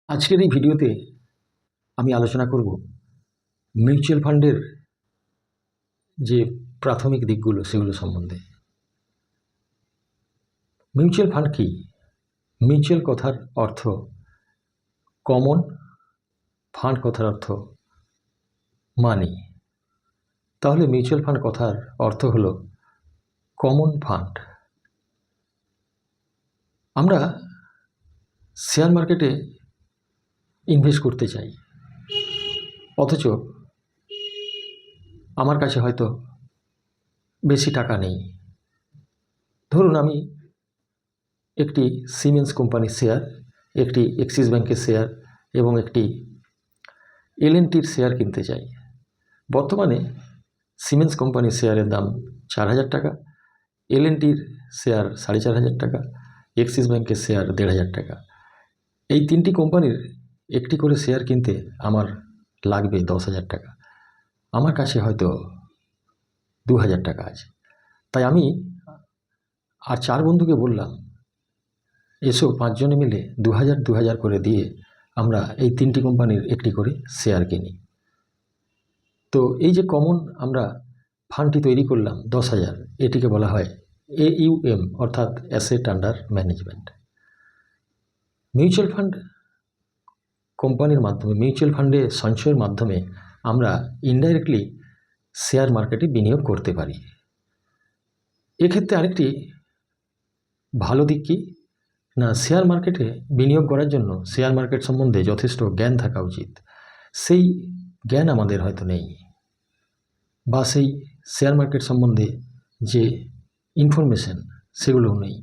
আজকের এই ভিডিওতে আমি আলোচনা করব মিউচুয়াল ফান্ডের যে প্রাথমিক দিকগুলো সেগুলো সম্বন্ধে। মিউচুয়াল ফান্ড কি? মিউচুয়াল কথার অর্থ কমন, ফান্ড কথার অর্থ মানি। তাহলে মিউচুয়াল ফান্ড কথার অর্থ হলো কমন ফান্ড। আমরা শেয়ার মার্কেটে ইনভেস্ট করতে চাই, অথচ আমার কাছে হয়তো বেশি টাকা নেই। ধরুন আমি একটি সিমেন্স কোম্পানির শেয়ার, একটি এক্সিস ব্যাংকের শেয়ার এবং একটি এলএনটির শেয়ার কিনতে চাই। বর্তমানে সিমেন্স কোম্পানির শেয়ারের দাম 4,000 টাকা, এলএনটির শেয়ার 4,500 টাকা, এক্সিস ব্যাংকের শেয়ার 1,500 টাকা। এই তিনটি কোম্পানির একটি করে শেয়ার কিনতে আমার লাগবে 10,000 টাকা। আমার কাছে হয়তো 2,000 টাকা আছে। তাই আমি আর 4 বন্ধুকে বললাম, এসো 5 জনে মিলে 2,000 করে দিয়ে আমরা এই তিনটি কোম্পানির একটি করে শেয়ার কিনি। তো এই যে কমন আমরা ফান্ডটি তৈরি করলাম 10,000, এটিকে বলা হয় AUM, অর্থাৎ asset under management. Mutual fund কোম্পানির মাধ্যমে, মিউচুয়াল ফান্ডে সঞ্চয়ের মাধ্যমে আমরা ইনডাইরেক্টলি শেয়ার মার্কেটে বিনিয়োগ করতে পারি। এক্ষেত্রে আরেকটি ভালো দিক কি না, শেয়ার মার্কেটে বিনিয়োগ করার জন্য শেয়ার মার্কেট সম্বন্ধে যথেষ্ট জ্ঞান থাকা উচিত। সেই জ্ঞান আমাদের হয়তো নেই, বা সেই শেয়ার মার্কেট সম্বন্ধে যে ইনফরমেশন সেগুলোও নেই।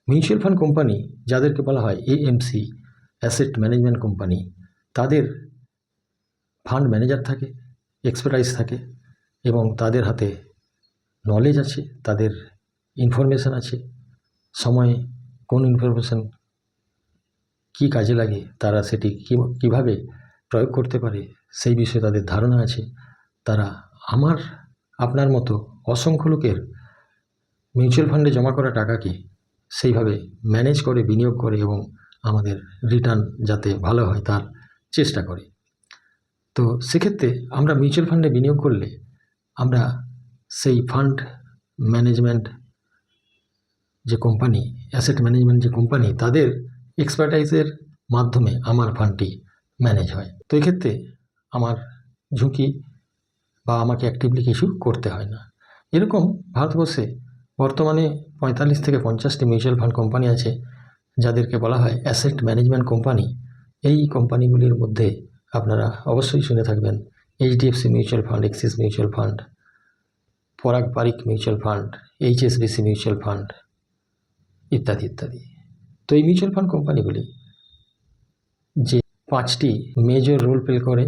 মিউচুয়াল ফান্ড কোম্পানি, যাদেরকে বলা হয় AMC, অ্যাসেট ম্যানেজমেন্ট কোম্পানি, তাদের ফান্ড ম্যানেজার থাকে, এক্সপার্টাইজ থাকে এবং তাদের হাতে নলেজ আছে, তাদের ইনফরমেশন আছে। সময়ে কোন ইনফরমেশন কী কাজে লাগে, তারা সেটি কীভাবে প্রয়োগ করতে পারে সেই বিষয়ে তাদের ধারণা আছে। তারা আপনার মতো অসংখ্য লোকের মিউচুয়াল ফান্ডে জমা করা টাকাকে সেইভাবে ম্যানেজ করে, বিনিয়োগ করে এবং আমাদের রিটার্ন যাতে ভালো হয় তার চেষ্টা করে। তো সেক্ষেত্রে আমরা মিউচুয়াল ফান্ডে বিনিয়োগ করলে আমরা সেই ফান্ড ম্যানেজমেন্ট যে কোম্পানি, অ্যাসেট ম্যানেজমেন্ট যে কোম্পানি, তাদের এক্সপার্টাইজের মাধ্যমে আমার ফান্ডটি ম্যানেজ হয়। তো এক্ষেত্রে আমার ঝুঁকি বা আমাকে অ্যাক্টিভলি কিছু করতে হয় না। এরকম ভারতবর্ষে বর্তমানে 45 থেকে 50টি মিউচুয়াল ফান্ড কোম্পানি আছে, যাদেরকে বলা হয় অ্যাসেট ম্যানেজমেন্ট কোম্পানি। এই কোম্পানিগুলির মধ্যে আপনারা অবশ্যই শুনে থাকবেন HDFC mutual fund, Axis mutual fund, Parag Parikh mutual fund, HSBC mutual fund ইত্যাদি ইত্যাদি। তো এই মিউচুয়াল ফান্ড কোম্পানিগুলি যে 5টি মেজর রোল প্লে করে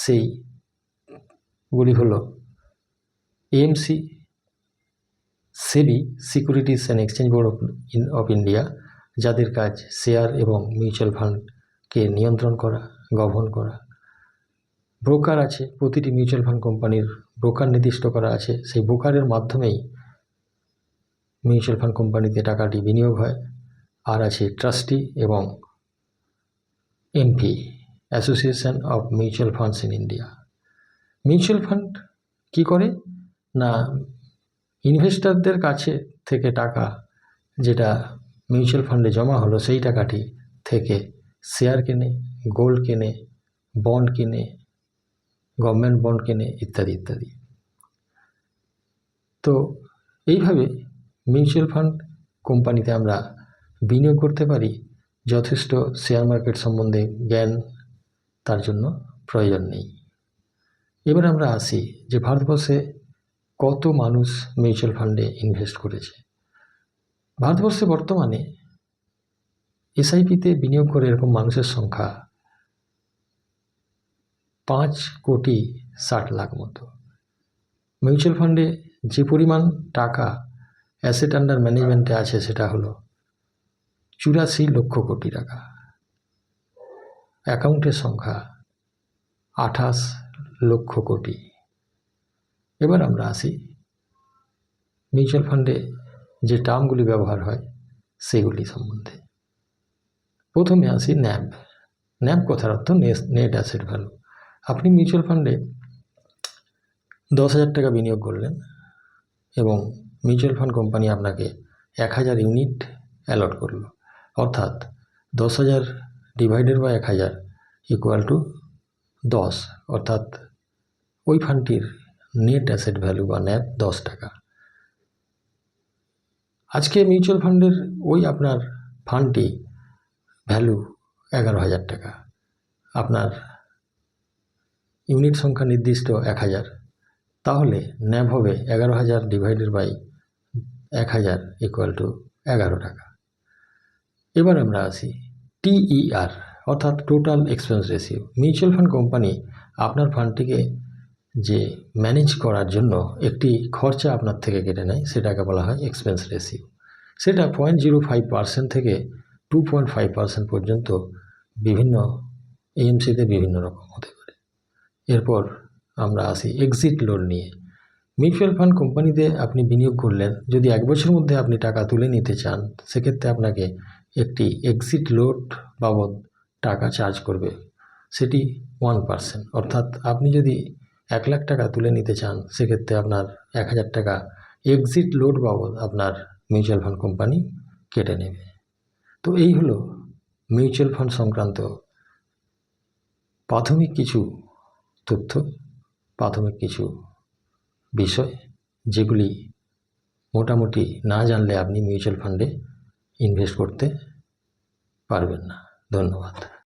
সেইগুলি হলো AMC, SEBI, securities and exchange board of India, যাদের কাজ শেয়ার এবং মিউচুয়াল ফান্ডকে নিয়ন্ত্রণ করা, গভর্ন করা। ব্রোকার আছে, প্রতিটি মিউচুয়াল ফান্ড কোম্পানির ব্রোকার নির্দিষ্ট করা আছে, সেই ব্রোকারের মাধ্যমেই মিউচুয়াল ফান্ড কোম্পানিতে টাকাটি বিনিয়োগ হয়। আর আছে ট্রাস্টি এবং MP, association of mutual funds in India. Mutual fund কি করে না, ইনভেস্টরদের কাছে থেকে টাকা যেটা মিউচুয়াল ফান্ডে জমা হলো সেই টাকাটি থেকে শেয়ার কেনে, গোল্ড কেনে, বন্ড কেনে, গভর্নমেন্ট বন্ড কেনে ইত্যাদি ইত্যাদি। তো এইভাবে মিউচুয়াল ফান্ড কোম্পানিতে আমরা বিনিয়োগ করতে পারি। যথেষ্ট শেয়ার মার্কেট সম্বন্ধে জ্ঞান তার জন্য প্রয়োজন নেই। এবার আমরা আসি যে ভারতবর্ষে কত মানুষ মিউচুয়াল ফান্ডে ইনভেস্ট করেছে। ভারতবর্ষে বর্তমানে SIPতে বিনিয়োগ করে এরকম মানুষের সংখ্যা 5,60,00,000 মতো। মিউচুয়াল ফান্ডে যে পরিমাণ টাকা অ্যাসেট আন্ডার ম্যানেজমেন্টে আছে সেটা হলো 84 লক্ষ কোটি টাকা। অ্যাকাউন্টের সংখ্যা 28 লক্ষ কোটি। এবার আমরা আসি মিউচুয়াল ফান্ডে যে টার্মগুলি ব্যবহার হয় সেগুলি সম্বন্ধে। প্রথমে আসি NAV, ন্যাব কথার অর্থ নেট অ্যাসেট ভ্যালু। আপনি মিউচুয়াল ফান্ডে 10,000 টাকা বিনিয়োগ করলেন এবং মিউচুয়াল ফান্ড কোম্পানি আপনাকে 1,000 ইউনিট অ্যালট করলো, অর্থাৎ 10,000 ডিভাইডেড বাই 1,000 ইকুয়াল টু 10, অর্থাৎ ওই ফান্ডটির নেট অ্যাসেট ভ্যালু বা ন্যাব 10 টাকা। আজকে মিউচুয়াল ফান্ডের ওই আপনার ফান্ডটি ভ্যালু 11,000 টাকা, আপনার ইউনিট সংখ্যা নির্দিষ্ট 1,000, তাহলে ন্যাব হবে 11,000 ডিভাইডেড বাই 1,000 ইকুয়াল টু 11 টাকা। এবার আমরা আসি TER, অর্থাৎ total expense ratio. Mutual fund company আপনার ফান্ডটিকে যে ম্যানেজ করার জন্য একটি খরচা আপনার থেকে কেটে নেয়, সেটাকে বলা হয় এক্সপেন্স রেশিও। সেটা 0.05% থেকে 2.5% পর্যন্ত বিভিন্ন AMCতে বিভিন্ন রকম হতে পারে। এরপর আমরা আসি এক্সিট লোড নিয়ে। মিউচুয়াল ফান্ড কোম্পানিতে আপনি বিনিয়োগ করলেন, যদি 1 বছরের মধ্যে আপনি টাকা তুলে নিতে চান, সেক্ষেত্রে আপনাকে একটি এক্সিট লোড বাবদ টাকা চার্জ করবে, সেটি 1%, অর্থাৎ আপনি যদি 1 লাখ টাকা তুলে নিতে চান, সেক্ষেত্রে আপনার 1,000 টাকা এক্সিট লোড বাবদ আপনার মিউচুয়াল ফান্ড কোম্পানি কেটে নেবে। তো এই হলো মিউচুয়াল ফান্ড সংক্রান্ত প্রাথমিক কিছু তথ্য, প্রাথমিক কিছু বিষয়, যেগুলি মোটামুটি না জানলে আপনি মিউচুয়াল ফান্ডে ইনভেস্ট করতে পারবেন না। ধন্যবাদ।